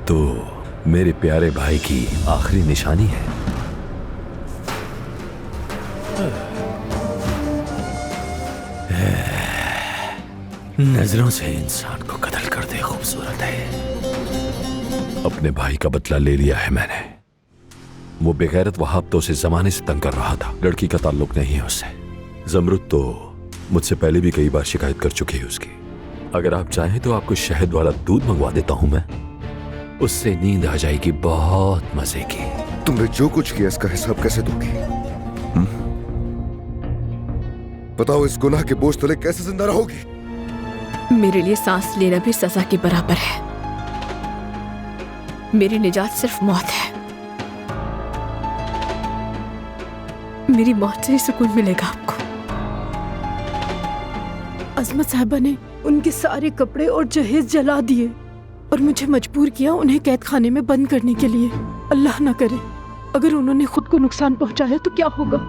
तो मेरे प्यारे भाई की आखिरी निशानी है। नजरों से इंसान को कत्ल कर दे खूबसूरत है। अपने भाई का बदला ले लिया है मैंने। वो बेगैरत वहाब तो उसे जमाने से तंग कर रहा था। लड़की का ताल्लुक नहीं है उससे। जमरुद तो मुझसे पहले भी कई बार शिकायत कर चुकी है उसकी। अगर आप चाहें तो आपको शहद वाला दूध मंगवा देता हूं मैं। उससे नींद आ जाएगी बहुत मजे की। तुमने जो कुछ किया इसका हिसाब कैसे दोगी? बताओ, इस गुनाह के बोझ तले कैसे जिंदा रहोगी? मेरे लिए सांस लेना भी सजा के बराबर है। मेरी निजात सिर्फ मौत है। मेरी मौत से ही सुकून मिलेगा आपको। अजमत साहबा ने उनके सारे कपड़े और जहेज जला दिए और मुझे मजबूर किया उन्हें कैद खाने में बंद करने के लिए। अल्लाह ना करे अगर उन्होंने खुद को नुकसान पहुंचाया तो क्या होगा।